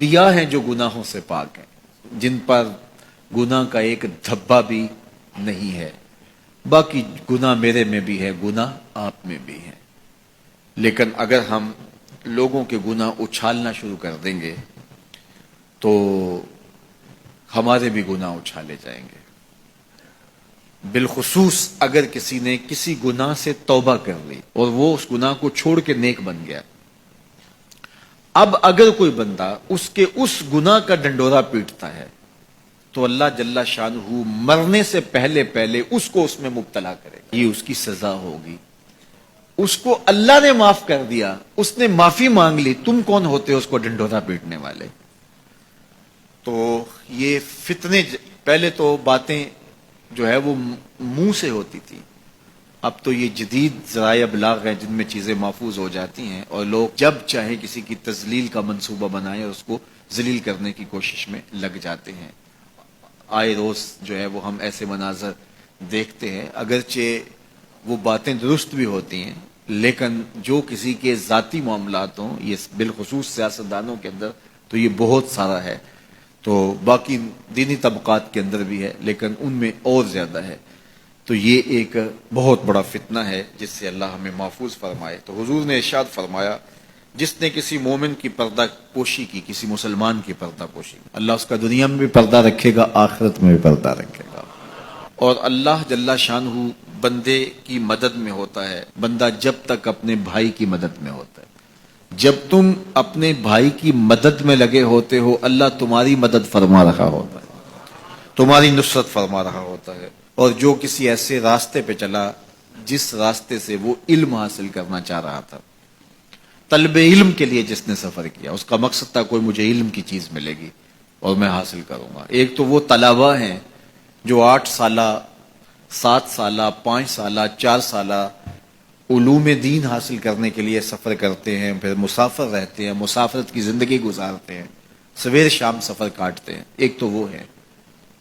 انبیاء ہیں جو گناہوں سے پاک ہیں، جن پر گناہ کا ایک دھبا بھی نہیں ہے۔ باقی گناہ میرے میں بھی ہے، گناہ آپ میں بھی ہے، لیکن اگر ہم لوگوں کے گناہ اچھالنا شروع کر دیں گے تو ہمارے بھی گناہ اچھالے جائیں گے۔ بالخصوص اگر کسی نے کسی گناہ سے توبہ کر لی اور وہ اس گناہ کو چھوڑ کے نیک بن گیا، اب اگر کوئی بندہ اس کے اس گناہ کا ڈنڈورا پیٹتا ہے تو اللہ جل شانہ مرنے سے پہلے اس کو اس میں مبتلا کرے گا، یہ اس کی سزا ہوگی۔ اس کو اللہ نے معاف کر دیا، اس نے معافی مانگ لی، تم کون ہوتے ہو اس کو ڈنڈورا پیٹنے والے؟ تو یہ فتنے، پہلے تو باتیں جو ہے وہ منہ سے ہوتی تھی، اب تو یہ جدید ذرائع ابلاغ ہیں جن میں چیزیں محفوظ ہو جاتی ہیں اور لوگ جب چاہے کسی کی تذلیل کا منصوبہ بنائیں اور اس کو ذلیل کرنے کی کوشش میں لگ جاتے ہیں۔ آئے روز جو ہے وہ ہم ایسے مناظر دیکھتے ہیں، اگرچہ وہ باتیں درست بھی ہوتی ہیں، لیکن جو کسی کے ذاتی معاملات ہوں، یہ بالخصوص سیاستدانوں کے اندر تو یہ بہت سارا ہے، تو باقی دینی طبقات کے اندر بھی ہے لیکن ان میں اور زیادہ ہے۔ تو یہ ایک بہت بڑا فتنہ ہے جس سے اللہ ہمیں محفوظ فرمائے۔ تو حضور نے ارشاد فرمایا، جس نے کسی مومن کی پردہ پوشی کی، کسی مسلمان کی پردہ پوشی کی، اللہ اس کا دنیا میں بھی پردہ رکھے گا، آخرت میں بھی پردہ رکھے گا۔ اور اللہ جل شانہ بندے کی مدد میں ہوتا ہے، بندہ جب تک اپنے بھائی کی مدد میں ہوتا ہے۔ جب تم اپنے بھائی کی مدد میں لگے ہوتے ہو، اللہ تمہاری مدد فرما رہا ہوتا ہے، تمہاری نصرت فرما رہا ہوتا ہے۔ اور جو کسی ایسے راستے پہ چلا جس راستے سے وہ علم حاصل کرنا چاہ رہا تھا، طلب علم کے لیے جس نے سفر کیا، اس کا مقصد تھا کوئی مجھے علم کی چیز ملے گی اور میں حاصل کروں گا۔ ایک تو وہ طلباء ہیں جو 8 سالہ، 7 سالہ، 5 سالہ، 4 سالہ علوم دین حاصل کرنے کے لیے سفر کرتے ہیں، پھر مسافر رہتے ہیں، مسافرت کی زندگی گزارتے ہیں، سویر شام سفر کاٹتے ہیں، ایک تو وہ ہے۔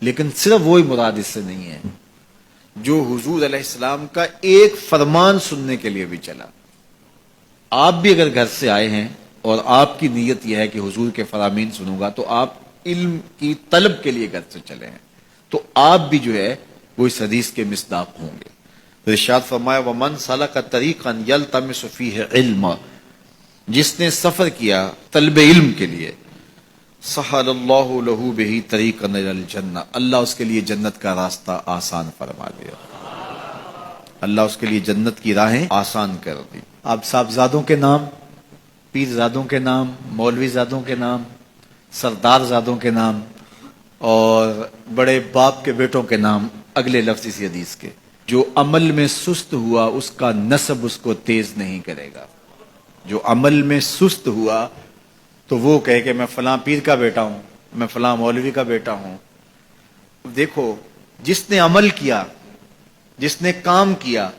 لیکن صرف وہی مراد اس سے نہیں ہے جو حضور علیہ السلام کا ایک فرمان سننے کے لیے بھی چلا۔ آپ بھی اگر گھر سے آئے ہیں اور آپ کی نیت یہ ہے کہ حضور کے فرامین سنوں گا، تو آپ علم کی طلب کے لیے گھر سے چلے ہیں، تو آپ بھی جو ہے وہ اس حدیث کے مصداق ہوں گے۔ ارشاد فرمایا، وَمَنْ سَلَكَ طَرِيقًا يَلْتَمِسُ فِيهِ عِلْمًا، جس نے سفر کیا طلب علم کے لیے، سَهَلَ اللَّهُ لَهُ بِهِ طَرِيقًا إِلَى الْجَنَّةِ، اللہ اس کے لیے جنت کا راستہ آسان فرما دیا، اللہ اس کے لیے جنت کی راہیں آسان کر دی۔ اب صاحبزادوں کے نام، پیرزادوں کے نام، مولوی زادوں کے نام، سردار زادوں کے نام اور بڑے باپ کے بیٹوں کے نام اگلے لفظ اسی حدیث کے، جو عمل میں سست ہوا اس کا نسب اس کو تیز نہیں کرے گا۔ جو عمل میں سست ہوا تو وہ کہے کہ میں فلاں پیر کا بیٹا ہوں، میں فلاں مولوی کا بیٹا ہوں۔ دیکھو، جس نے عمل کیا، جس نے کام کیا،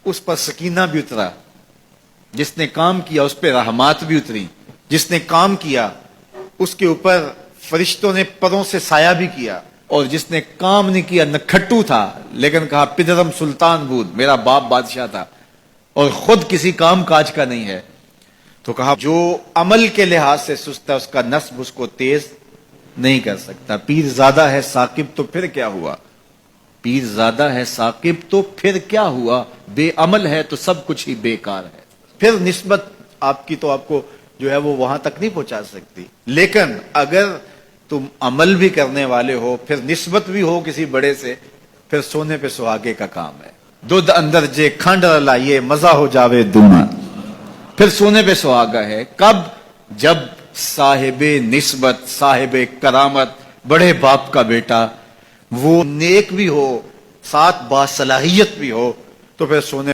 اس پر سکینہ بھی اترا، جس نے کام کیا اس پہ رحمات بھی اتری، جس نے کام کیا اس کے اوپر فرشتوں نے پروں سے سایہ بھی کیا، اور جس نے کام نہیں کیا، نکھٹو تھا لیکن کہا پدرم سلطان بود، میرا باپ بادشاہ تھا اور خود کسی کام کاج کا نہیں ہے، تو کہا جو عمل کے لحاظ سے سست ہے اس کا نسب اس کو تیز نہیں کر سکتا۔ پیر زادہ ہے ثاقب تو پھر کیا ہوا، پیر زادہ ہے ثاقب تو پھر کیا ہوا، بے عمل ہے تو سب کچھ ہی بیکار ہے۔ پھر نسبت آپ کی تو آپ کو جو ہے وہ وہاں تک نہیں پہنچا سکتی، لیکن اگر تم عمل بھی کرنے والے ہو، پھر نسبت بھی ہو کسی بڑے سے، پھر سونے پہ سہاگے کا کام ہے۔ دودھ اندر جے کھانڈ لائیے مزہ ہو جاوے دونا، پھر سونے پہ سہاگا ہے۔ کب؟ جب صاحب نسبت، صاحب کرامت، بڑے باپ کا بیٹا وہ نیک بھی ہو، ساتھ باصلاحیت بھی ہو، تو پھر سونے